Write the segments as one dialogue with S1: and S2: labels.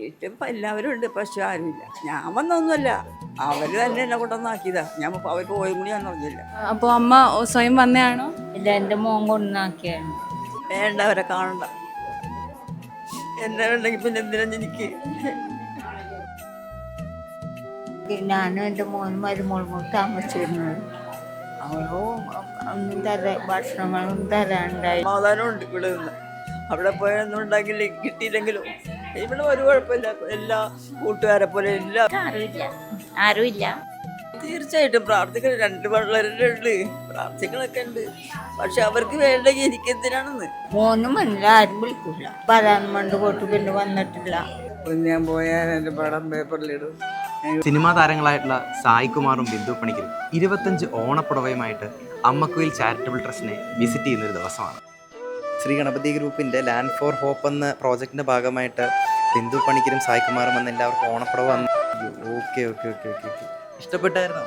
S1: വീട്ടിൽ എല്ലാവരും ഉണ്ട്, പക്ഷെ ആരുമില്ല. ഞാൻ വന്നൊന്നുമല്ല, അവര് തന്നെ എന്നെ കൊണ്ടുവന്നാക്കിയതാ. ഞാൻ അവർ പോയും കൂടി ഞാൻ അറിഞ്ഞില്ല.
S2: അപ്പോൾ അമ്മ സ്വയം വന്നയാണോ?
S3: ഇല്ല, എൻ്റെ മോൻ കൊണ്ടുവന്നാക്കിയാണ്.
S1: വേണ്ട, അവരെ കാണണ്ട. എന്നെ വേണ്ടെങ്കിൽ പിന്നെ എന്തിനാ എനിക്ക്?
S3: ഞാനും എൻ്റെ മോനും മരുമോളും കൂടി താമസിച്ചിരുന്നത്. അവളോ ഒന്നും ഭക്ഷണങ്ങളൊന്നും തരാണ്ടായി.
S1: സമാധാനമുണ്ട് ഇവിടെ നിന്ന്. അവിടെ പോയൊന്നും ഉണ്ടാക്കില്ല, കിട്ടിയില്ലെങ്കിലും ഇവിടെ ഒരു കുഴപ്പമില്ല. എല്ലാ കൂട്ടുകാരെ പോലെ
S3: ആരുമില്ല.
S1: തീർച്ചയായിട്ടും പ്രാർത്ഥിക്കണം. 2 പിള്ളേരുടെ ഉണ്ട്, പ്രാർത്ഥികളൊക്കെ ഉണ്ട്. പക്ഷെ അവർക്ക് വേണ്ടെങ്കിൽ എനിക്ക് എന്തിനാണെന്ന്.
S3: മോനും വന്നില്ല, ആരും വിളിക്കൂല. വരാൻ മണ്ട് പോട്ട് പിന്നെ വന്നിട്ടില്ല.
S1: ഞാൻ പോയാൽ എൻ്റെ പടം പേപ്പറിലിടും.
S4: സിനിമാ താരങ്ങളായിട്ടുള്ള സായികുമാറും ബിന്ദു പണിക്കരും 25 ഓണപ്പുടവയുമായിട്ട് അമ്മക്കുയിൽ ചാരിറ്റബിൾ ട്രസ്റ്റിനെ വിസിറ്റ് ചെയ്യുന്നൊരു ദിവസമാണ്. ശ്രീ ഗണപതി ഗ്രൂപ്പിൻ്റെ ലാൻഡ് ഫോർ ഹോപ്പ് എന്ന പ്രോജക്റ്റിൻ്റെ ഭാഗമായിട്ട് ബിന്ദു പണിക്കരും സായികുമാറും വന്ന് എല്ലാവർക്കും ഓണപ്പുടവ വന്നു. Okay okay okay okay okay ഇഷ്ടപ്പെട്ടായിരുന്നോ?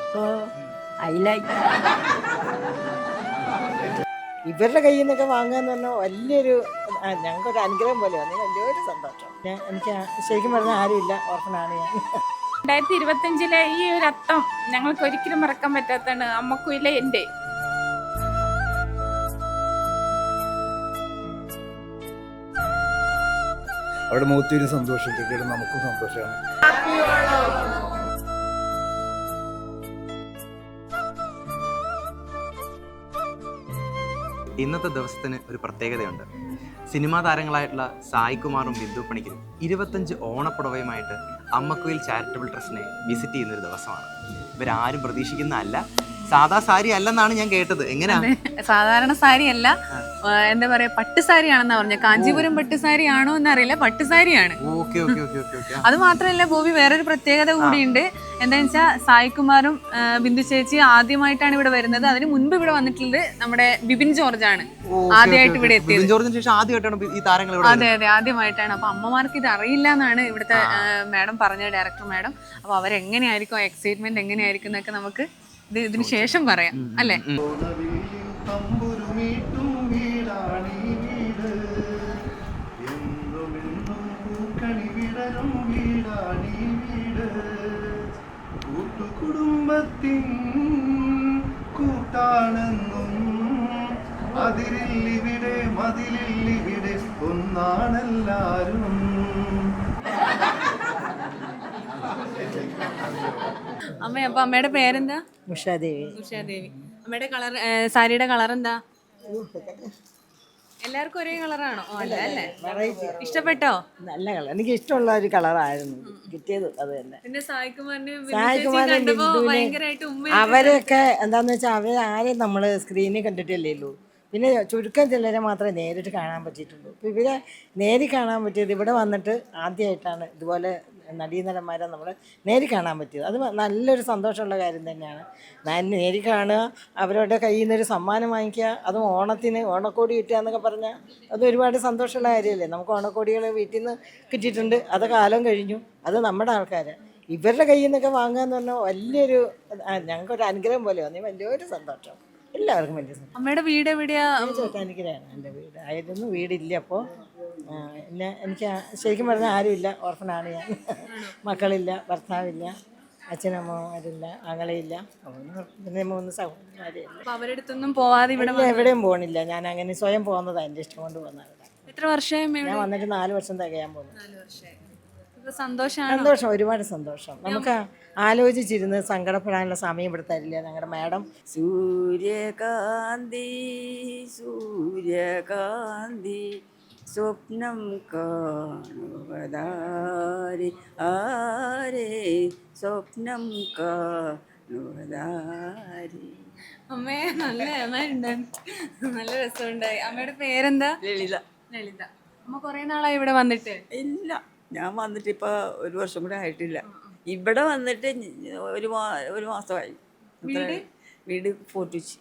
S5: ഇവരുടെ കയ്യിൽ നിന്നൊക്കെ വാങ്ങാന്ന് പറഞ്ഞാൽ വലിയൊരു ഞങ്ങൾക്കൊരു അനുഗ്രഹം പോലെ വന്നു. വലിയൊരു സന്തോഷം. എനിക്ക് ശരിക്കും പറഞ്ഞാൽ ആരുമില്ല, ഓർഫനാണ് ഞാൻ.
S6: 2025 ഈ ഒരു അത്തം ഞങ്ങൾക്ക് ഒരിക്കലും മറക്കാൻ പറ്റാത്തതാണ്. അമ്മക്കുയിലെ എൻ്റെ
S7: അവിടെ മുഖത്തൊരു സന്തോഷം കിട്ടിയിട്ട് നമുക്കും സന്തോഷമാണ്.
S4: ഇന്നത്തെ ദിവസത്തിന് ഒരു പ്രത്യേകതയുണ്ട്. സിനിമാ താരങ്ങളായിട്ടുള്ള സായികുമാറും ബിന്ദു പണിക്കരും 25 ഓണപ്പുടവയുമായിട്ട് അമ്മക്കുയിൽ ചാരിറ്റബിൾ ട്രസ്റ്റിനെ വിസിറ്റ് ചെയ്യുന്നൊരു ദിവസമാണ്. ഇവരാരും പ്രതീക്ഷിക്കുന്നതല്ല, സാധാ സാരി അല്ലെന്നാണ് ഞാൻ കേട്ടത്. എങ്ങനെയാണ്?
S2: സാധാരണ സാരി അല്ല, എന്താ പറയാ, പട്ടുസാരിയാണെന്നാ പറഞ്ഞ. കാഞ്ചീപുരം പട്ടുസാരി ആണോ എന്നറിയില്ല, പട്ടുസാരിയാണ്.
S4: Okay okay okay okay okay.
S2: അത് മാത്രമല്ല ബോബി, വേറൊരു പ്രത്യേകത കൂടിയുണ്ട്. എന്താണെന്ന് വെച്ചാൽ സായികുമാറും ബിന്ദു ചേച്ചി ആദ്യമായിട്ടാണ് ഇവിടെ വരുന്നത്. അതിന് മുൻപ് ഇവിടെ വന്നിട്ടുള്ളത് നമ്മുടെ ബിബിൻ ജോർജ് ആണ് ആദ്യമായിട്ട് ഇവിടെ എത്തിയത്.
S4: ജോർജിന് ശേഷം ആദ്യമായിട്ടാണ് ഈ താരങ്ങൾ ഇവിടെ.
S2: അതെ അതെ, ആദ്യമായിട്ടാണ്. അപ്പൊ അമ്മമാർക്ക് ഇത് അറിയില്ല എന്നാണ് ഇവിടുത്തെ മാഡം പറഞ്ഞ, ഡയറക്ടർ മാഡം. അപ്പൊ അവരെങ്ങനെയായിരിക്കും, എക്സൈറ്റ്മെന്റ് എങ്ങനെയായിരിക്കും എന്നൊക്കെ നമുക്ക് ഇതിന് ശേഷം പറയാം, അല്ലേ?
S8: കുടുംബത്തിൻ കൂട്ടാണെന്നും അതിരില്ലിവിടെ മതിലില്ലിവിടെ ഒന്നാണെല്ലാരും.
S2: അമ്മ, അപ്പൊ അമ്മയുടെ പേരെന്താ?
S5: ഉഷാദേവി.
S2: ഉഷാദേവി. അമ്മയുടെ കളർ, സാരിയുടെ കളർ എന്താ? എല്ലാവർക്കും ഒരേ കളറാണോ? അല്ല അല്ലേ? ഇഷ്ടപ്പെട്ടോ?
S5: നല്ല കളർ, എനിക്ക് ഇഷ്ടമുള്ള ഒരു കളറായിരുന്നു കിട്ടിയത്. അത് തന്നെ.
S2: പിന്നെ
S5: സായികുമാരൻ ബിന്ദുവിനെ അവരൊക്കെ എന്താന്ന് വെച്ചാൽ അവരാരെയും നമ്മൾ സ്ക്രീനിൽ കണ്ടിട്ടില്ലേ ഉള്ളൂ. പിന്നെ ചുരുക്കം ചിലരെ മാത്രമേ നേരിട്ട് കാണാൻ പറ്റിയിട്ടുള്ളൂ. ഇപ്പോൾ ഇവരെ നേരിൽ കാണാൻ പറ്റിയത് ഇവിടെ വന്നിട്ട് ആദ്യമായിട്ടാണ്. ഇതുപോലെ നടീനടന്മാരെ നമ്മൾ നേരിൽ കാണാൻ പറ്റിയത്. അത് നല്ലൊരു സന്തോഷമുള്ള കാര്യം തന്നെയാണ്. നേരിൽ കാണുക, അവരുടെ കയ്യിൽ നിന്നൊരു സമ്മാനം വാങ്ങിക്കുക, അതും ഓണത്തിന് ഓണക്കോടി കിട്ടുക എന്നൊക്കെ പറഞ്ഞാൽ അത് ഒരുപാട് സന്തോഷമുള്ള കാര്യമല്ലേ. നമുക്ക് ഓണക്കോടികൾ വീട്ടിൽ നിന്ന് കിട്ടിയിട്ടുണ്ട്, അത് കാലം കഴിഞ്ഞു. അത് നമ്മുടെ ആൾക്കാർ. ഇവരുടെ കയ്യിൽ നിന്നൊക്കെ വാങ്ങുക എന്ന് പറഞ്ഞാൽ വലിയൊരു ഞങ്ങൾക്കൊരു അനുഗ്രഹം പോലെ വന്നു. വലിയൊരു സന്തോഷം. എല്ലാവർക്കും വലിയ സന്തോഷം.
S2: അമ്മയുടെ വീട് എവിടെയാ?
S5: ചോറ്റാനിക്കരയാണ് എൻ്റെ വീട്. ആയിരുന്നു, വീടില്ല. അപ്പോൾ പിന്നെ എനിക്ക് ശരിക്കും പറഞ്ഞാൽ ആരുമില്ല, ഓർഫനാണ് ഞാൻ. മക്കളില്ല, ഭർത്താവില്ല, അച്ഛനമ്മമാരില്ല, ആങ്ങളയില്ല, പിന്നെ 3 സഹോദരന്മാരില്ല.
S2: അവരുടെ അടുത്തൊന്നും പോവാതെ ഇവിടെ
S5: എവിടെയും പോകണില്ല. ഞാൻ അങ്ങനെ സ്വയം പോകുന്നതാണ്, എൻ്റെ ഇഷ്ടം കൊണ്ട് പോകുന്നത്.
S2: എത്ര വർഷമായി
S5: ഞാൻ വന്നിട്ട് 4 വർഷം തികയാൻ പോകുന്നു.
S2: സന്തോഷം,
S5: ഒരുപാട് സന്തോഷം. നമുക്ക് ആലോചിച്ചിരുന്ന് സങ്കടപ്പെടാനുള്ള സമയം ഇവിടെ തരില്ല ഞങ്ങളുടെ മാഡം.
S1: സൂര്യകാന്തി സൂര്യകാന്തി സ്വപ്നം കാണുവതാരെ ആരേ സ്വപ്നം കാണുവതാരെ.
S2: അമ്മേ, നല്ല നല്ല രസമുണ്ടായി. അമ്മയുടെ പേരെന്താ?
S1: ലളിത.
S2: ലളിത. അമ്മ കുറെ നാളായി ഇവിടെ വന്നിട്ട്?
S1: ഇല്ല, ഞാൻ വന്നിട്ട് ഇപ്പോൾ 1 വർഷം കൂടെ ആയിട്ടില്ല. ഇവിടെ വന്നിട്ട് ഒരു മാസമായി. വീട് ഫോർട്ട് കൊച്ചി.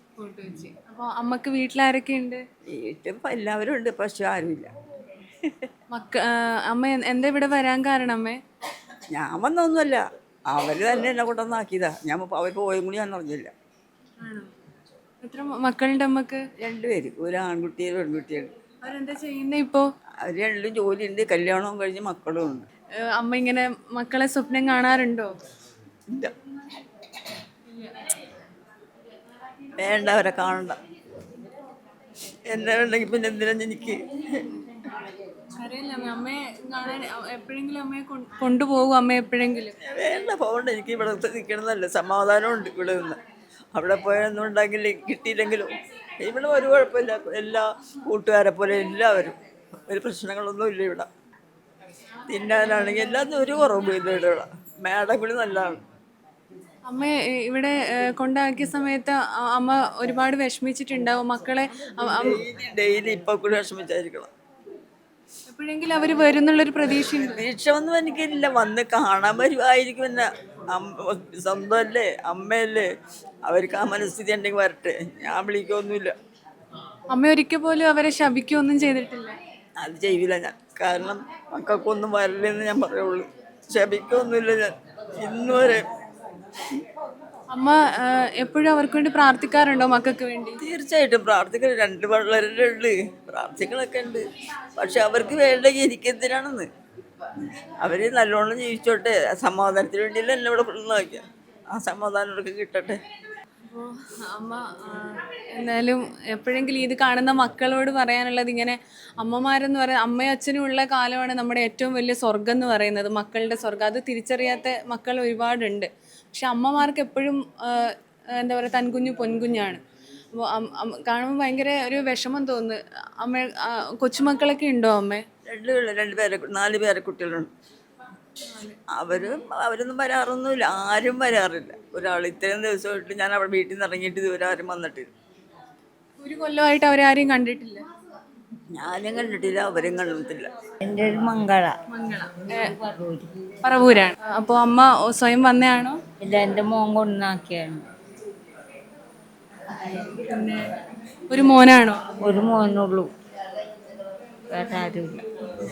S2: അപ്പോൾ അമ്മക്ക് വീട്ടിലാരൊക്കെ ഉണ്ട്?
S1: വീട്ടിൽ എല്ലാവരും ഉണ്ട്, പക്ഷെ ആരുമില്ല.
S2: അമ്മ എന്താ ഇവിടെ വരാൻ കാരണം? അമ്മേ,
S1: ഞാൻ വന്നൊന്നുമല്ല, അവർ തന്നെ എന്നെ കൊണ്ടുവന്നാക്കിയതാ. ഞാൻ അവർ പോയും കൂടി ഞാൻ അറിഞ്ഞില്ല.
S2: എത്ര മക്കളുണ്ട് അമ്മക്ക്?
S1: 2 പേര്, ഒരു ആൺകുട്ടിയും പെൺകുട്ടിയാണ്.
S2: അവരെന്താ ചെയ്യുന്നത് ഇപ്പോൾ?
S1: അവർ 2 ജോലിയുണ്ട്, കല്യാണവും കഴിഞ്ഞ് മക്കളും ഉണ്ട്.
S2: അമ്മ ഇങ്ങനെ മക്കളെ സ്വപ്നം കാണാറുണ്ടോ?
S1: ഇല്ല, വേണ്ട, അവരെ കാണണ്ട. എന്നെ ഉണ്ടെങ്കിൽ പിന്നെ എന്തിനാ എനിക്ക്?
S2: അറിയില്ല അമ്മയെ കാണാൻ എപ്പോഴെങ്കിലും അമ്മയെ കൊണ്ടുപോകും അമ്മ എപ്പോഴെങ്കിലും?
S1: വേണ്ട, പോകണ്ട. എനിക്ക് ഇവിടെ നിൽക്കണമെന്നല്ല, സമാധാനമുണ്ട് ഇവിടെ നിന്ന്. അവിടെ പോയൊന്നും ഉണ്ടാകില്ല, കിട്ടിയില്ലെങ്കിലും ഇവിടെ ഒരു കുഴപ്പമില്ല. എല്ലാ കൂട്ടുകാരെ പോലെ എല്ലാവരും, ഒരു പ്രശ്നങ്ങളൊന്നും ഇല്ല ഇവിടെ. തിന്നാനാണെങ്കിൽ എല്ലാത്തിനും ഒരു കുറവും ഇല്ല ഇവിടെ. മേടം കൂടി നല്ലതാണ്.
S2: അമ്മ ഇവിടെ കൊണ്ടാക്കിയ സമയത്ത് അമ്മ ഒരുപാട് വിഷമിച്ചിട്ടുണ്ടാവും മക്കളെ.
S1: ഡെയിലി ഇപ്പൊ കൂടി വിഷമിച്ചായിരിക്കണം.
S2: എപ്പോഴെങ്കിലും അവര് വരുന്നുള്ളൊരു പ്രതീക്ഷയുണ്ട്.
S1: പ്രതീക്ഷ ഒന്നും എനിക്കില്ല. വന്ന് കാണാൻ വരുമായിരിക്കും. എന്നെ സ്വന്തമല്ലേ, അമ്മയല്ലേ, അവർക്ക് ആ മനസ്ഥിതി ഉണ്ടെങ്കിൽ വരട്ടെ. ഞാൻ വിളിക്കൊന്നുമില്ല.
S2: അമ്മ ഒരിക്കൽ പോലും അവരെ ശപിക്കുകയൊന്നും ചെയ്തിട്ടില്ല?
S1: അത് ചെയ്യില്ല ഞാൻ. കാരണം മക്കൾക്കൊന്നും വരില്ലെന്ന് ഞാൻ പറയുള്ളൂ. ശപിക്കൊന്നുമില്ല ഞാൻ ഇന്ന് വരെ.
S2: അമ്മ എപ്പോഴും അവർക്ക് വേണ്ടി പ്രാർത്ഥിക്കാറുണ്ടോ മക്കൾക്ക് വേണ്ടി?
S1: തീർച്ചയായിട്ടും പ്രാർത്ഥിക്കണം. 2 പിള്ളേരുടെ ഉണ്ട്, പ്രാർത്ഥികളൊക്കെ ഉണ്ട്. പക്ഷെ അവർക്ക് വേണ്ടെങ്കിൽ എനിക്കെന്തിനാണെന്ന്. അവര് നല്ലോണം ജീവിച്ചോട്ടെ. സമാധാനത്തിന് വേണ്ടിയല്ല എന്നെ ഇവിടെ പിള്ളേർക്കുക. ആ സമാധാനം അവർക്ക് കിട്ടട്ടെ.
S2: അപ്പോൾ അമ്മ എന്നാലും എപ്പോഴെങ്കിലും ഇത് കാണുന്ന മക്കളോട് പറയാനുള്ളത് ഇങ്ങനെ അമ്മമാരെന്ന് പറയുന്നത് അമ്മയും അച്ഛനും ഉള്ള കാലമാണ് നമ്മുടെ ഏറ്റവും വലിയ സ്വർഗം എന്ന് പറയുന്നത്, മക്കളുടെ സ്വർഗം. അത് തിരിച്ചറിയാത്ത മക്കൾ ഒരുപാടുണ്ട്. പക്ഷെ അമ്മമാർക്ക് എപ്പോഴും എന്താ പറയുക, തൻകുഞ്ഞു പൊൻകുഞ്ഞാണ്. അപ്പോൾ കാണുമ്പോൾ ഭയങ്കര ഒരു വിഷമം തോന്നുന്നു. അമ്മ കൊച്ചുമക്കളൊക്കെ ഉണ്ടോ അമ്മേ?
S1: 4 പേരെ കുട്ടികളുണ്ട്. അവരൊന്നും വരാറൊന്നുമില്ല. ആരും വരാറില്ല. ഒരാൾ ഇത്രയും ദിവസമായിട്ട് ഞാൻ അവിടെ വീട്ടിൽ നിന്ന് ഇറങ്ങിയിട്ട് ഇതുവരെ ആരും വന്നിട്ടില്ല.
S2: ഒരു കൊല്ലമായിട്ട് അവരാരെയും കണ്ടിട്ടില്ല?
S1: ഞാനും കണ്ടിട്ടില്ല, അവരും കണ്ടിട്ടില്ല.
S3: എൻ്റെ ഒരു മംഗള
S2: പറവൂരാണ്. അപ്പോൾ അമ്മ സ്വയം വന്നതാണോ?
S3: ഇല്ല, എൻ്റെ മോൻ കൊണ്ടാക്കിയാണ്.
S2: പിന്നെ ഒരു മോനാണോ?
S3: ഒരു മോനുള്ളൂ, വേറെ ആരുമില്ല.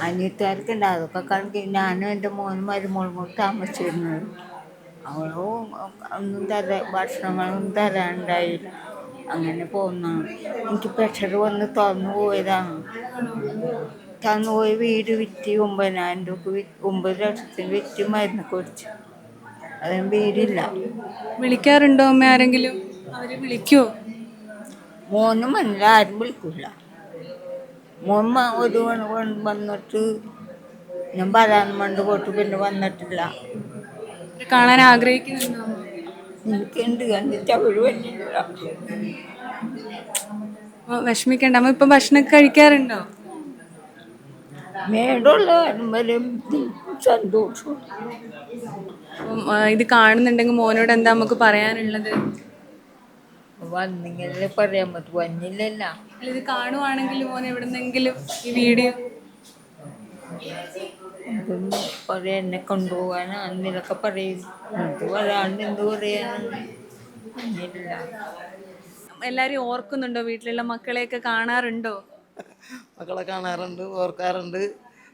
S3: അനിയത്തുകാർക്കുണ്ട്. അതൊക്കെ കണക്ക് ഞാനും എൻ്റെ മോനും മരുമോളും കൂടി താമസിച്ചിരുന്നത്. അവളോ ഒന്നും ഭക്ഷണങ്ങളൊന്നും തരാനുണ്ടായില്ല. അങ്ങനെ പോകുന്നതാണ്. എനിക്ക് പ്രഷർ വന്ന് തന്നുപോയതാണ്. തന്നുപോയി വീട് വിറ്റ് 9,000 രൂപ 9 ലക്ഷത്തിന് വിറ്റ് മരുന്ന് കുടിച്ചു. അതിന് വീടില്ല.
S2: വിളിക്കാറുണ്ടോ അമ്മ ആരെങ്കിലും? അവര് വിളിക്കുമോ?
S3: മോനും അല്ല, ആരും വിളിക്കില്ല. മോൻ ഒരു വന്നിട്ട് ഞാൻ വരാൻ വേണ്ടി പോയിട്ട് പിന്നെ വന്നിട്ടില്ല.
S2: കാണാൻ ആഗ്രഹിക്കുന്നുണ്ടോ?
S3: എനിക്കുണ്ട്, കണ്ടിട്ട് അവർ വന്നില്ല.
S2: വിഷമിക്കണ്ട. അമ്മ ഇപ്പൊ ഭക്ഷണമൊക്കെ കഴിക്കാറുണ്ടോ?
S3: മേടുള്ള വരെ സന്തോഷം.
S2: ഇത് കാണുന്നുണ്ടെങ്കിൽ മോനോട് എന്താ നമുക്ക് പറയാനുള്ളത്?
S3: വന്നെങ്കിലേ പറയാൻ പറ്റും, വന്നില്ലല്ല.
S2: ഇത് കാണുവാണെങ്കിൽ മോൻ എവിടെന്നെങ്കിലും ഈ വീഡിയോ
S3: ഇതൊന്നും പറയാൻ എന്നെ കൊണ്ടുപോകാനോ അന്നിലൊക്കെ പറയും. ഇത് പറയാണ്ട് എന്ത് പറയാനാണ്. വന്നില്ല.
S2: എല്ലാരും ഓർക്കുന്നുണ്ടോ? വീട്ടിലുള്ള മക്കളെയൊക്കെ കാണാറുണ്ടോ?
S9: മക്കളെ കാണാറുണ്ട്, ഓർക്കാറുണ്ട്.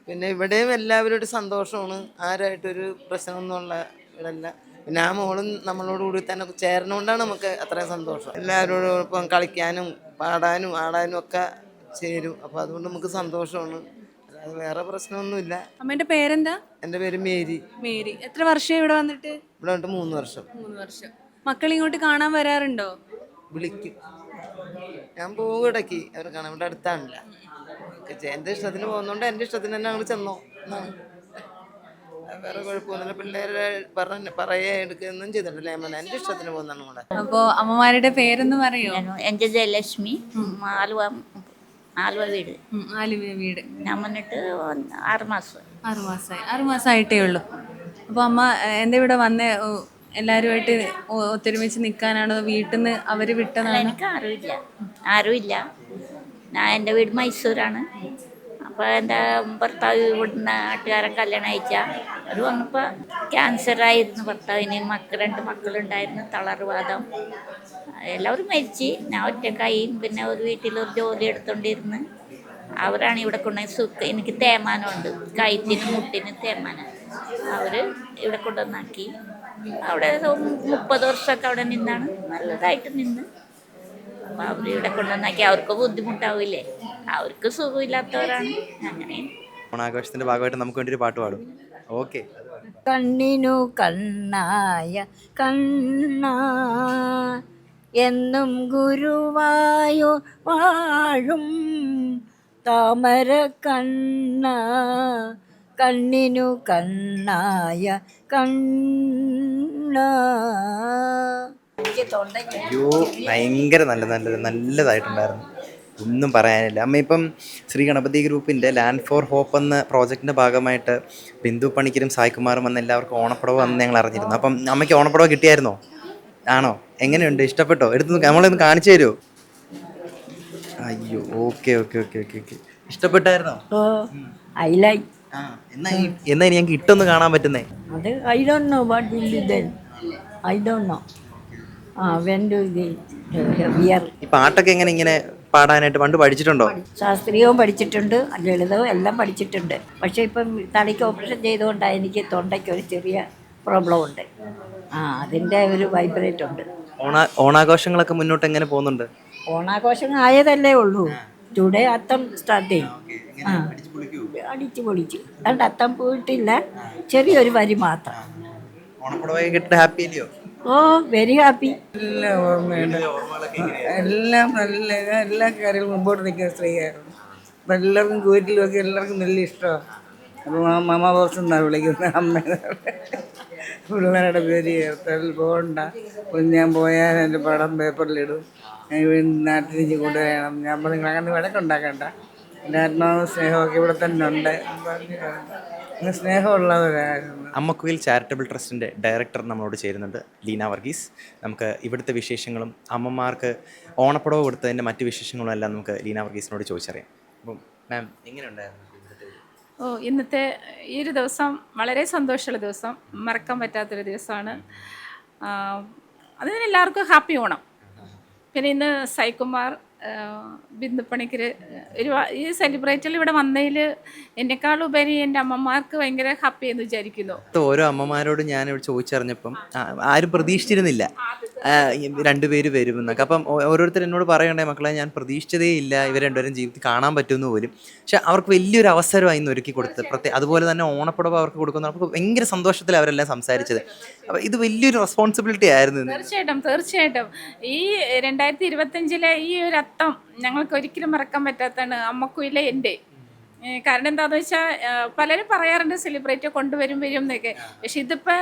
S9: പിന്നെ ഇവിടെയും എല്ലാവരോടും സന്തോഷമാണ്. ആരായിട്ടൊരു പ്രശ്നമൊന്നുമുള്ള ഇവിടെയല്ല. പിന്നെ ആ മോളും നമ്മളോട് കൂടി തന്നെ ചേർന്നുകൊണ്ടാണ് നമുക്ക് അത്രയും സന്തോഷം. എല്ലാവരോടും ഇപ്പം കളിക്കാനും പാടാനും ആടാനും ഒക്കെ ചേരും. അപ്പോൾ അതുകൊണ്ട് നമുക്ക് സന്തോഷമാണ്. അല്ലാതെ വേറെ പ്രശ്നമൊന്നുമില്ല.
S2: അമ്മേന്റെ പേരെന്താ?
S9: എൻ്റെ പേര് മേരി.
S2: മേരി. എത്ര വർഷം ഇവിടെ വന്നിട്ട്?
S9: ഇവിടെ വന്നിട്ട് 3 വർഷം.
S2: 3 വർഷം. മക്കൾ ഇങ്ങോട്ട് കാണാൻ വരാറുണ്ടോ?
S9: വിളിക്കും, ഞാൻ പോകും ഇടയ്ക്ക്. അവർ കാണാൻ ഇവിടെ അടുത്താണില്ല. എൻ്റെ ഇഷ്ടത്തിന് പോകുന്നതുകൊണ്ട് എൻ്റെ ഇഷ്ടത്തിന് തന്നെ അങ്ങോട്ട് ചെന്നോ എന്നാണ്. വേറെ കുഴപ്പമൊന്നുമില്ല. പിള്ളേരെ പറയാ എടുക്കുകയൊന്നും ചെയ്തിട്ടില്ല. ഞാൻ എൻ്റെ ഇഷ്ടത്തിന് പോകുന്നതാണ് കൂടെ.
S2: അപ്പോ അമ്മമാരുടെ പേരൊന്ന് പറയോ?
S3: എൻ്റെ ജയലക്ഷ്മി, ആലുവ വീട്.
S2: ആലുവ വീട്.
S3: ഞാൻ വന്നിട്ട് 6 മാസം.
S2: 6 മാസമായി. 6 മാസമായിട്ടേ ഉള്ളൂ. അപ്പോൾ അമ്മ എന്താ ഇവിടെ വന്നേ? എല്ലാവരുമായിട്ട് ഒത്തൊരുമിച്ച് നിൽക്കാനാണോ? വീട്ടിൽ നിന്ന് അവർ വിട്ടതാണോ?
S3: എനിക്ക് ആരുമില്ല. ഞാൻ എൻ്റെ വീട് മൈസൂരാണ്. അപ്പോൾ എൻ്റെ ഭർത്താവ് ഇവിടുന്ന് നാട്ടുകാരൻ കല്യാണം അയച്ച അവർ വന്നപ്പോൾ ക്യാൻസറായിരുന്നു ഭർത്താവിന്. 2 മക്കളുണ്ടായിരുന്നു, തളർവാദം. എല്ലാവരും മരിച്ച്. ഞാൻ ഒറ്റക്കായി. പിന്നെ ഒരു വീട്ടിലൊരു ജോലി എടുത്തോണ്ടിരുന്ന് അവരാണ് ഇവിടെ കൊണ്ടുപോയി. എനിക്ക് തേമാനമുണ്ട്, കഴുത്തിന് മുട്ടിന് തേമാനം. അവർ ഇവിടെ കൊണ്ടുവന്നാക്കി. അവിടെ 30 വർഷമൊക്കെ അവിടെ നിന്നാണ്, നല്ലതായിട്ട് നിന്ന്. അപ്പോൾ അവർ ഇവിടെ കൊണ്ടുവന്നാക്കി. അവർക്ക് ബുദ്ധിമുട്ടാവില്ലേ, അവർക്ക് സുഖമില്ലാത്തവരാണ്. അങ്ങനെ
S4: ഓണാഘോഷത്തിന്റെ ഭാഗമായിട്ട് നമുക്ക് വേണ്ടി ഒരു പാട്ട് പാടും. ഓക്കെ.
S3: കണ്ണിനു കണ്ണായ കണ്ണ എന്നും ഗുരുവായോ വാഴും താമര കണ്ണ കണ്ണിനു കണ്ണായ കണ്ണ.
S4: അയ്യോ, ഭയങ്കര നല്ലതായിട്ടുണ്ടായിരുന്നു. ഒന്നും പറയാനില്ല. അമ്മ ഇപ്പം ശ്രീ ഗണപതി ഗ്രൂപ്പിൻ്റെ ലാൻഡ് ഫോർ ഹോപ്പ് എന്ന പ്രോജക്റ്റിൻ്റെ ഭാഗമായിട്ട് ബിന്ദു പണിക്കരും സായ്കുമാറും വന്ന് എല്ലാവർക്കും ഓണപ്പുടവ വന്ന് ഞങ്ങൾ അറിഞ്ഞിരുന്നു. അപ്പം അമ്മയ്ക്ക് ഓണപ്പുടവ കിട്ടിയായിരുന്നോ? ആണോ? എങ്ങനെയുണ്ട്? ഇഷ്ടപ്പെട്ടോ? നമ്മളൊന്ന് കാണിച്ചു തരുമോ? അയ്യോ, ഓക്കെ. ഇഷ്ടപ്പെട്ടായിരുന്നോ? എന്നാ ഇനി ഞങ്ങൾക്ക് ഇട്ടൊന്ന് കാണാൻ പറ്റുന്നേ?
S3: അത് I don't know what will you then I don't know when do we're.
S4: ഈ പാട്ടൊക്കെ ഇങ്ങനെ പാടാനായിട്ട് പണ്ട് പഠിച്ചിട്ടുണ്ടോ?
S3: ശാസ്ത്രീയവും പഠിച്ചിട്ടുണ്ട്, ലളിതവും എല്ലാം പഠിച്ചിട്ടുണ്ട്. പക്ഷേ ഇപ്പം തലയ്ക്ക് ഓപ്പറേഷൻ ചെയ്തുകൊണ്ടാണ് എനിക്ക് തൊണ്ടയ്ക്ക് ഒരു ചെറിയ പ്രോബ്ലം ഉണ്ട്. അതിൻ്റെ ഒരു വൈബ്രേറ്റ് ഉണ്ട്.
S4: ഓണാഘോഷങ്ങളൊക്കെ മുന്നോട്ട് എങ്ങനെ പോകുന്നുണ്ട്?
S3: ഓണാഘോഷം ആയതല്ലേ ഉള്ളൂ. ടുഡേ അത്തം സ്റ്റാർട്ട് ചെയ്യും. അടിച്ചു പൊളിച്ചു. അതുകൊണ്ട് അത്തം പോയിട്ടില്ല, ചെറിയൊരു വരി മാത്രം.
S4: ഓണപ്പുടവൊക്കെ കിട്ടുന്ന ഹാപ്പി അല്ലയോ?
S3: ഓ വെരി ഹാപ്പി.
S5: എല്ലാം ഓർമ്മയുണ്ട്. എല്ലാം നല്ല എല്ലാ കാര്യങ്ങളും മുമ്പോട്ട് നിൽക്കുന്ന സ്ത്രീയായിരുന്നു. അപ്പം എല്ലാവർക്കും വീട്ടിലുമൊക്കെ എല്ലാവർക്കും വലിയ ഇഷ്ടമാണ്. അപ്പോൾ മമ ബോസ് എന്നാണ് വിളിക്കുന്നത്. അമ്മ പിള്ളേരുടെ പേര് ചേർത്താൽ പോകണ്ട, ഞാൻ പോയാൽ എൻ്റെ പടം പേപ്പറിലിടും, നാട്ടിലേക്ക് കൊണ്ടുവരണം. ഞാൻ പറഞ്ഞു അങ്ങനെ വഴക്കുണ്ടാക്കണ്ട, എൻ്റെ ആത്മാവും സ്നേഹമൊക്കെ ഇവിടെ തന്നെ ഉണ്ട് പറഞ്ഞു. സ്നേഹമുള്ളവരായിരുന്നു.
S4: അമ്മക്കുയിൽ ചാരിറ്റബിൾ ട്രസ്റ്റിൻ്റെ ഡയറക്ടർ നമ്മളോട് ചേരുന്നുണ്ട്, ലീന വർഗീസ്. നമുക്ക് ഇവിടുത്തെ വിശേഷങ്ങളും അമ്മമാർക്ക് ഓണപ്പുടവ് കൊടുത്തതിൻ്റെ മറ്റ് വിശേഷങ്ങളും എല്ലാം നമുക്ക് ലീന വർഗീസിനോട് ചോദിച്ചറിയാം. അപ്പം മാം, എങ്ങനെയുണ്ടായിരുന്നു?
S6: ഇന്നത്തെ ഈ ഒരു ദിവസം വളരെ സന്തോഷമുള്ള ദിവസം, മറക്കാൻ പറ്റാത്തൊരു ദിവസമാണ്. അതിന് എല്ലാവർക്കും ഹാപ്പി ഓണം. പിന്നെ ഇന്ന് സായ്കുമാർ, ബിന്ദു പണിക്കർ ഈ സെലിബ്രേറ്റിൽ ഇവിടെ വന്നതിൽ എന്നെക്കാളുപരി എൻ്റെ അമ്മമാർക്ക് ഭയങ്കര ഹാപ്പി എന്ന് വിചാരിക്കുന്നു.
S4: ഓരോ അമ്മമാരോടും ഞാൻ ഇവിടെ ചോദിച്ചറിഞ്ഞപ്പം ആരും പ്രതീക്ഷിച്ചിരുന്നില്ല രണ്ടുപേര് വരുമെന്നൊക്കെ. അപ്പം ഓരോരുത്തർ എന്നോട് പറയണ്ടേ, മക്കളെ ഞാൻ പ്രതീക്ഷിച്ചതേ ഇല്ല ഇവർ രണ്ടുപേരും ജീവിതത്തിൽ കാണാൻ പറ്റുമെന്ന് പോലും. പക്ഷെ അവർക്ക് വലിയൊരു അവസരമായി ഇന്ന് ഒരുക്കി കൊടുത്തത്. അതുപോലെ തന്നെ ഓണപ്പുടവ അവർക്ക് കൊടുക്കുന്ന അവർക്ക് ഭയങ്കര സന്തോഷത്തിൽ അവരെല്ലാം സംസാരിച്ചത്. അപ്പം ഇത് വലിയൊരു റെസ്പോൺസിബിലിറ്റി ആയിരുന്നു.
S6: തീർച്ചയായിട്ടും ഈ 2025 ഈ ഒരു അത്തം ഞങ്ങൾക്ക് ഒരിക്കലും മറക്കാൻ പറ്റാത്തതാണ്. അമ്മക്കുയിലെ എൻ്റെ കാരണം എന്താണെന്ന് വെച്ചാൽ പലരും പറയാറുണ്ട് സെലിബ്രേറ്റ് വരും എന്നൊക്കെ. പക്ഷെ ഇതിപ്പോൾ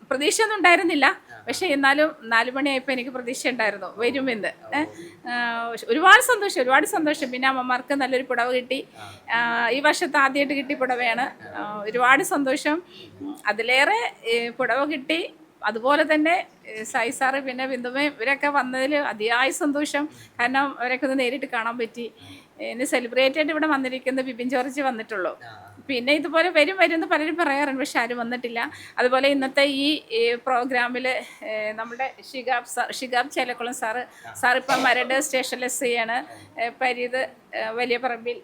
S6: പ്രതീക്ഷ ഒന്നും ഉണ്ടായിരുന്നില്ല. പക്ഷേ എന്നാലും 4 മണിയായപ്പോൾ എനിക്ക് പ്രതീക്ഷ ഉണ്ടായിരുന്നു വരുമെന്ന്. ഒരുപാട് സന്തോഷം. പിന്നെ അമ്മമാർക്ക് നല്ലൊരു പുടവ കിട്ടി. ഈ വർഷത്തെ ആദ്യമായിട്ട് കിട്ടിയ പുടവയാണ്. ഒരുപാട് സന്തോഷം. അതിലേറെ പുടവ കിട്ടി. അതുപോലെ തന്നെ സായി സാറ് പിന്നെ ബിന്ദുമയും ഇവരൊക്കെ വന്നതിൽ അതിയായ സന്തോഷം. കാരണം അവരൊക്കെ ഒന്ന് നേരിട്ട് കാണാൻ പറ്റി. ഇന്ന് സെലിബ്രേറ്റ് ആയിട്ട് ഇവിടെ വന്നിരിക്കുന്നത് ബിപിൻ ജോർജ് വന്നിട്ടുള്ളൂ. പിന്നെ ഇതുപോലെ വരും എന്ന് പലരും പറയാറുണ്ട്, പക്ഷെ ആരും വന്നിട്ടില്ല. അതുപോലെ ഇന്നത്തെ ഈ പ്രോഗ്രാമിൽ നമ്മുടെ ഷിഗാബ് ചേലക്കുളം സാറിപ്പം മരട് സ്റ്റേഷൻ SI ആണ്. പരീത് വലിയ പറമ്പിൽ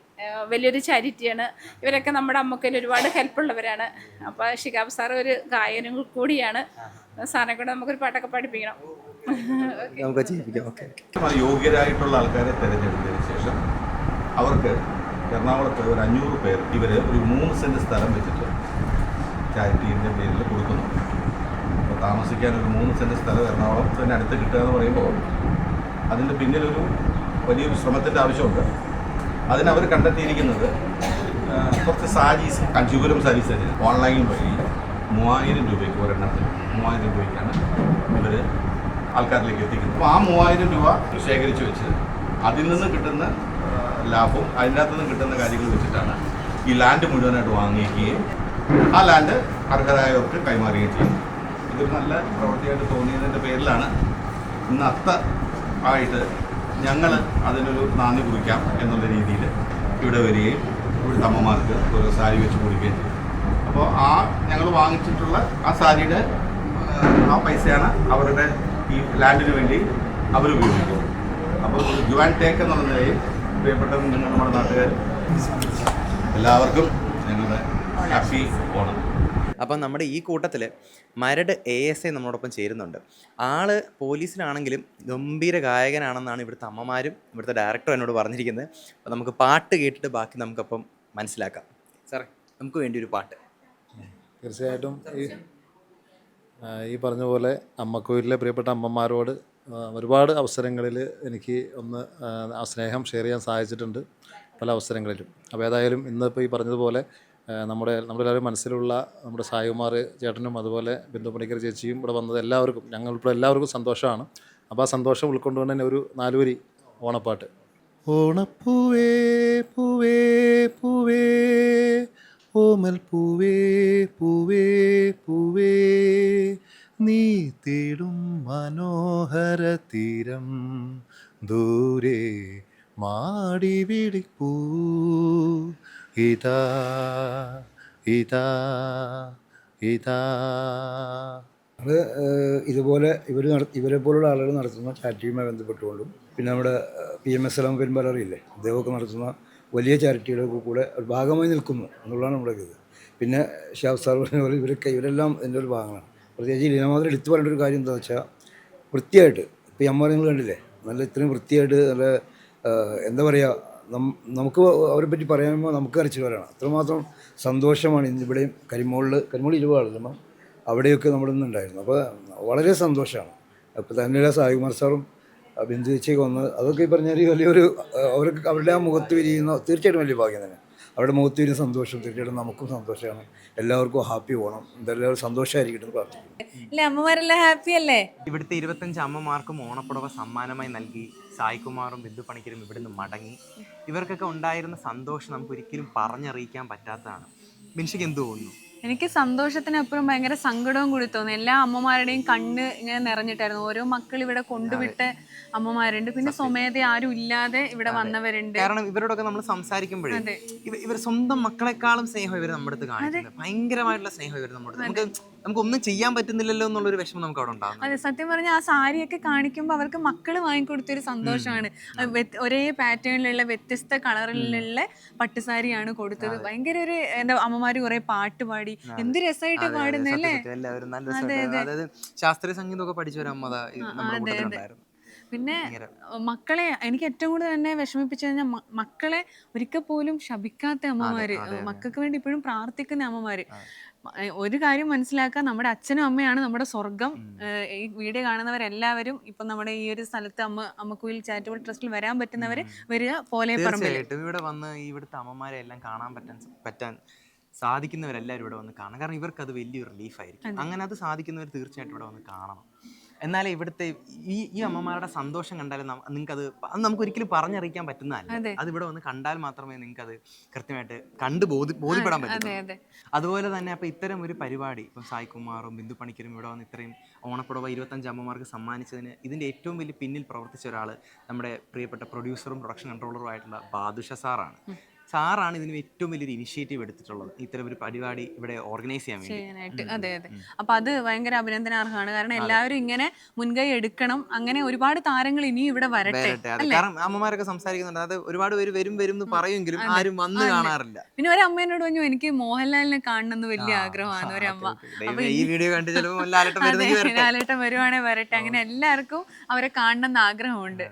S6: വലിയൊരു ചാരിറ്റിയാണ്. ഇവരൊക്കെ നമ്മുടെ അമ്മക്കയിൽ ഒരുപാട് ഹെൽപ്പുള്ളവരാണ്. അപ്പോൾ ഷിഗാബ് സാറ് ഒരു ഗായനും കൂടിയാണ്. സാറിനെ കൂടെ നമുക്കൊരു പാട്ടൊക്കെ പഠിപ്പിക്കണം.
S8: യോഗ്യരായിട്ടുള്ള ആൾക്കാരെ തിരഞ്ഞെടുത്തതിന് ശേഷം അവർക്ക് എറണാകുളത്ത് ഒരു 500 പേർ ഇവർ ഒരു 3 സെൻറ്റ് സ്ഥലം വെച്ചിട്ട് ചാരിറ്റീൻ്റെ പേരിൽ കൊടുക്കുന്നു. അപ്പോൾ താമസിക്കാൻ ഒരു 3 സെൻറ്റ് സ്ഥലം എറണാകുളത്തിന് അടുത്ത് കിട്ടുക എന്ന് പറയുമ്പോൾ അതിൻ്റെ പിന്നിലൊരു വലിയൊരു ശ്രമത്തിൻ്റെ ആവശ്യമുണ്ട്. അതിനവർ കണ്ടെത്തിയിരിക്കുന്നത് കുറച്ച് സാരീസ്, കാഞ്ചീപുരം സാരീസ് ഓൺലൈൻ വഴി 3000 രൂപയ്ക്ക് ഒരെണ്ണത്തിൽ 3000 രൂപയ്ക്കാണ് ഇവർ ആൾക്കാരിലേക്ക് എത്തിക്കുന്നത്. അപ്പോൾ ആ 3000 രൂപ ശേഖരിച്ച് വെച്ച് അതിൽ നിന്ന് കിട്ടുന്ന ലാഭവും അതിനകത്ത് നിന്ന് കിട്ടുന്ന കാര്യങ്ങൾ വെച്ചിട്ടാണ് ഈ ലാൻഡ് മുഴുവനായിട്ട് വാങ്ങിക്കുകയും ആ ലാൻഡ് അർഹരായവർക്ക് കൈമാറുകയും ചെയ്യും. ഇതൊരു നല്ല പ്രവൃത്തിയായിട്ട് തോന്നിയതിൻ്റെ പേരിലാണ് ഇന്ന് ആയിട്ട് ഞങ്ങൾ അതിനൊരു നാന്ദി കുറിക്കാം എന്നുള്ള രീതിയിൽ ഇവിടെ വരികയും ഇവിടുത്തെ അമ്മമാർക്ക് ഒരു സാരി വെച്ച് കൊടുക്കുകയും ചെയ്യും. അപ്പോൾ ഞങ്ങൾ വാങ്ങിച്ചിട്ടുള്ള ആ സാരിയുടെ ആ പൈസയാണ് അവരുടെ ഈ ലാൻഡിന് വേണ്ടി അവർ ഉപയോഗിക്കുന്നത്. അപ്പോൾ ഗിവ് ആൻഡ് ടേക്ക് എന്നുള്ള നിലയിൽ പ്രിയപ്പെട്ട നിങ്ങൾ നമ്മുടെ നാട്ടുകാർ എല്ലാവർക്കും ഞങ്ങളുടെ ഹാപ്പി ഓണം.
S4: അപ്പം നമ്മുടെ ഈ കൂട്ടത്തിൽ മരട് ASI നമ്മളോടൊപ്പം ചേരുന്നുണ്ട്. ആള് പോലീസിലാണെങ്കിലും ഗംഭീര ഗായകനാണെന്നാണ് ഇവിടുത്തെ അമ്മമാരും ഇവിടുത്തെ ഡയറക്ടറും എന്നോട് പറഞ്ഞിരിക്കുന്നത്. അപ്പോൾ നമുക്ക് പാട്ട് കേട്ടിട്ട് ബാക്കി നമുക്കപ്പം മനസ്സിലാക്കാം. സാറേ, നമുക്ക് വേണ്ടി ഒരു പാട്ട്.
S7: തീർച്ചയായിട്ടും ഈ പറഞ്ഞ പോലെ അമ്മക്കോയിലിലെ പ്രിയപ്പെട്ട അമ്മമാരോട് ഒരുപാട് അവസരങ്ങളിൽ എനിക്ക് ആ സ്നേഹം ഷെയർ ചെയ്യാൻ സാധിച്ചിട്ടുണ്ട് പല അവസരങ്ങളിലും. അപ്പോൾ ഏതായാലും ഇന്നിപ്പോൾ ഈ പറഞ്ഞതുപോലെ നമ്മുടെ എല്ലാവരും മനസ്സിലുള്ള നമ്മുടെ സായികുമാർ ചേട്ടനും അതുപോലെ ബിന്ദു പണിക്കർ ചേച്ചിയും ഇവിടെ വന്നത് എല്ലാവർക്കും ഞങ്ങളിപ്പോൾ എല്ലാവർക്കും സന്തോഷമാണ്. അപ്പോൾ ആ സന്തോഷം ഉൾക്കൊണ്ടുകൊണ്ട് തന്നെ ഒരു 4 വരി ഓണപ്പാട്ട്. ഓണപ്പൂവേ പൂവേ പൂവേ ഓമൽ പൂവേ പൂവേ പൂവേ നീ തേടും മനോഹര തീരം ദൂരെ മാടി വിളിപ്പൂ ഇതാ ഇതാ ഇതാ. അത് ഇതുപോലെ ഇവരെ പോലുള്ള ആളുകൾ നടത്തുന്ന ചാരിറ്റിയുമായി ബന്ധപ്പെട്ടുകൊണ്ടും പിന്നെ നമ്മുടെ PMSLM പെരുമ്പാലറിയില്ലേ, അദ്ദേഹമൊക്കെ നടത്തുന്ന വലിയ ചാരിറ്റികളൊക്കെ കൂടെ ഒരു ഭാഗമായി നിൽക്കുന്നു എന്നുള്ളതാണ് നമ്മുടെ ഇത്. പിന്നെ ഷാഫ് സാർ പറഞ്ഞ പോലെ ഇവരെല്ലാം എൻ്റെ ഒരു ഭാഗങ്ങളാണ്. പ്രത്യേകിച്ച് ലീനമാതിരി എടുത്തു പറയേണ്ട ഒരു കാര്യം എന്താണെന്ന് വെച്ചാൽ വൃത്തിയായിട്ട് ഇപ്പോൾ ഈ അമ്മ നിങ്ങൾ കണ്ടില്ലേ, നല്ല ഇത്രയും വൃത്തിയായിട്ട് നല്ല എന്താ പറയുക, നമുക്ക് അവരെ പറ്റി പറയുമ്പോൾ നമുക്ക് കരച്ചിൽ വരാണ്. അത്രമാത്രം സന്തോഷമാണ് ഇന്നിവിടെയും കരിമോൾ 20 ആളല്ലോ അവിടെയൊക്കെ നമ്മുടെ ഇന്നുണ്ടായിരുന്നു. അപ്പോൾ വളരെ സന്തോഷമാണ്. അപ്പോൾ തന്നെയുള്ള സായികുമാർ സാറും ബിന്ദു ചേച്ചിയൊക്കെ വന്ന് അതൊക്കെ ഈ പറഞ്ഞാൽ വലിയൊരു അവരുടെ ആ മുഖത്ത് വിരിയുന്ന തീർച്ചയായിട്ടും വലിയ ഭാഗ്യം തന്നെ. അവരുടെ മുഖത്ത് വിരിയുന്ന സന്തോഷം തീർച്ചയായിട്ടും നമുക്കും സന്തോഷമാണ്. എല്ലാവർക്കും ഹാപ്പി ഓണം, എന്തെല്ലാവരും സന്തോഷമായിരിക്കും എന്ന് പ്രാർത്ഥിക്കുന്നു.
S2: അമ്മമാരെല്ലാം ഹാപ്പി അല്ലേ?
S4: ഇവിടുത്തെ 25 അമ്മമാർക്കും ഓണപ്പുടവ സമ്മാനമായി നൽകി സായികുമാറും ബിന്ദു പണിക്കരും ഇവിടുന്ന് മടങ്ങി. ഇവർക്കൊക്കെ ഉണ്ടായിരുന്ന സന്തോഷം നമുക്ക് ഒരിക്കലും പറഞ്ഞറിയിക്കാൻ പറ്റാത്തതാണ്. ബിൻഷിക്ക് എന്ത് തോന്നുന്നു?
S2: എനിക്ക് സന്തോഷത്തിനപ്പുറം ഭയങ്കര സങ്കടവും കൂടി തോന്നി. എല്ലാ അമ്മമാരുടെയും കണ്ണ് ഇങ്ങനെ നിറഞ്ഞിട്ടായിരുന്നു. ഓരോ മക്കൾ ഇവിടെ കൊണ്ടുവിട്ട അമ്മമാരുണ്ട്, പിന്നെ സ്വമേധ ആരും ഇല്ലാതെ ഇവിടെ വന്നവരുണ്ട്.
S4: കാരണം ഇവരോടൊക്കെ നമ്മൾ സംസാരിക്കുമ്പോഴേ ഇവർ സ്വന്തം മക്കളെക്കാളും സ്നേഹം ഇവർ നമ്മുടെ അടുത്ത് കാണിക്കുന്നത്. ഭയങ്കരമായിട്ടുള്ള സ്നേഹം ഇവർ നമ്മുടെ അടുത്ത്. നമുക്കൊന്നും ചെയ്യാൻ പറ്റുന്നില്ലല്ലോ എന്നുള്ളൊരു വിഷമം നമുക്ക് അവിടെ ഉണ്ടാകും.
S2: അതെ, സത്യം പറഞ്ഞാൽ ആ സാരിയൊക്കെ കാണിക്കുമ്പോൾ അവർക്ക് മക്കള് വാങ്ങിക്കൊടുത്തൊരു സന്തോഷമാണ്. ഒരേ പാറ്റേണിലുള്ള വ്യത്യസ്ത കളറിലുള്ള പട്ടുസാരിയാണ് കൊടുത്തത്. ഭയങ്കര ഒരു എന്താ, അമ്മമാര് കുറെ പാട്ട് പാടി എന്ത് രസമായിട്ട് പാടുന്നല്ലേ.
S4: അതായത് ശാസ്ത്രീയ സംഗീതമൊക്കെ പഠിച്ച ഒരു അമ്മ
S2: പിന്നെ മക്കളെ എനിക്ക് ഏറ്റവും കൂടുതൽ തന്നെ വിഷമിപ്പിച്ചു കഴിഞ്ഞാൽ മക്കളെ ഒരിക്കൽ പോലും ശപിക്കാത്ത അമ്മമാര്, മക്കൾക്ക് വേണ്ടി ഇപ്പോഴും പ്രാർത്ഥിക്കുന്ന അമ്മമാര്. ഒരു കാര്യം മനസ്സിലാക്കുക, നമ്മുടെ അച്ഛനും അമ്മയാണ് നമ്മുടെ സ്വർഗം. ഈ വീഡിയോ കാണുന്നവരെല്ലാവരും ഇപ്പൊ നമ്മുടെ ഈ ഒരു സ്ഥലത്ത് അമ്മക്കുയിൽ ചാരിറ്റബിൾ ട്രസ്റ്റിൽ വരാൻ പറ്റുന്നവര് വരിക. പോലെ
S4: ഇവിടെ വന്ന് ഇവിടുത്തെ അമ്മമാരെ എല്ലാം കാണാൻ പറ്റാൻ സാധിക്കുന്നവരെല്ലാവരും ഇവിടെ വന്ന് കാണണം. കാരണം ഇവർക്ക് അത് വലിയൊരു റിലീഫായിരിക്കും. അങ്ങനെ അത് സാധിക്കുന്നവർ തീർച്ചയായിട്ടും ഇവിടെ വന്ന് കാണണം. എന്നാലേ ഇവിടുത്തെ ഈ അമ്മമാരുടെ സന്തോഷം കണ്ടാലും നിങ്ങൾക്ക് അത് നമുക്ക് ഒരിക്കലും പറഞ്ഞറിയിക്കാൻ പറ്റുന്നതല്ല. അത് ഇവിടെ വന്ന് കണ്ടാൽ മാത്രമേ നിങ്ങൾക്ക് അത് കൃത്യമായിട്ട് കണ്ട് ബോധ്യപ്പെടാൻ പറ്റുള്ളൂ. അതുപോലെ തന്നെ അപ്പോൾ ഇത്തരം ഒരു പരിപാടി ഇപ്പം സായികുമാറും ബിന്ദു പണിക്കരും ഇവിടെ വന്ന് ഇത്രയും ഓണപ്പുടവ 25 അമ്മമാർക്ക് സമ്മാനിച്ചതിന് ഇതിൻ്റെ ഏറ്റവും വലിയ പിന്നിൽ പ്രവർത്തിച്ച ഒരാൾ നമ്മുടെ പ്രിയപ്പെട്ട പ്രൊഡ്യൂസറും പ്രൊഡക്ഷൻ കൺട്രോളറും ആയിട്ടുള്ള ബാദുഷ സാറാണ്. സാറാണ് ഇതിന് ഏറ്റവും വലിയൊരു ഇനിഷ്യേറ്റീവ് എടുത്തിട്ടുള്ളത്, ഇത്തരം ഒരു പരിപാടി ഇവിടെ ഓർഗനൈസ് ചെയ്യാൻ വേണ്ടി.
S2: അതെ. അപ്പൊ അത് ഭയങ്കര അഭിനന്ദനാർഹമാണ്. കാരണം എല്ലാവരും ഇങ്ങനെ മുൻകൈ എടുക്കണം. അങ്ങനെ ഒരുപാട് താരങ്ങൾ ഇനിയും ഇവിടെ വരട്ടെ.
S4: കാരണം അമ്മമാരൊക്കെ സംസാരിക്കുന്നുണ്ട്, അത് ഒരുപാട് പേര് വരും എന്ന് പറയുമെങ്കിലും ആരും വന്ന് കാണാറില്ല.
S2: പിന്നെ ഒരു അമ്മേനോട് പറഞ്ഞു, എനിക്ക് മോഹൻലാലിനെ കാണണമെന്ന് വലിയ ആഗ്രഹമാണ് ഒരമ്മ.
S4: ഈ വീഡിയോ കണ്ട് ചിലപ്പോൾ
S2: ലാലേട്ടൻ വരുവാണെങ്കിൽ വരട്ടെ. അങ്ങനെ എല്ലാവർക്കും അവരെ കാണണമെന്ന് ആഗ്രഹമുണ്ട്.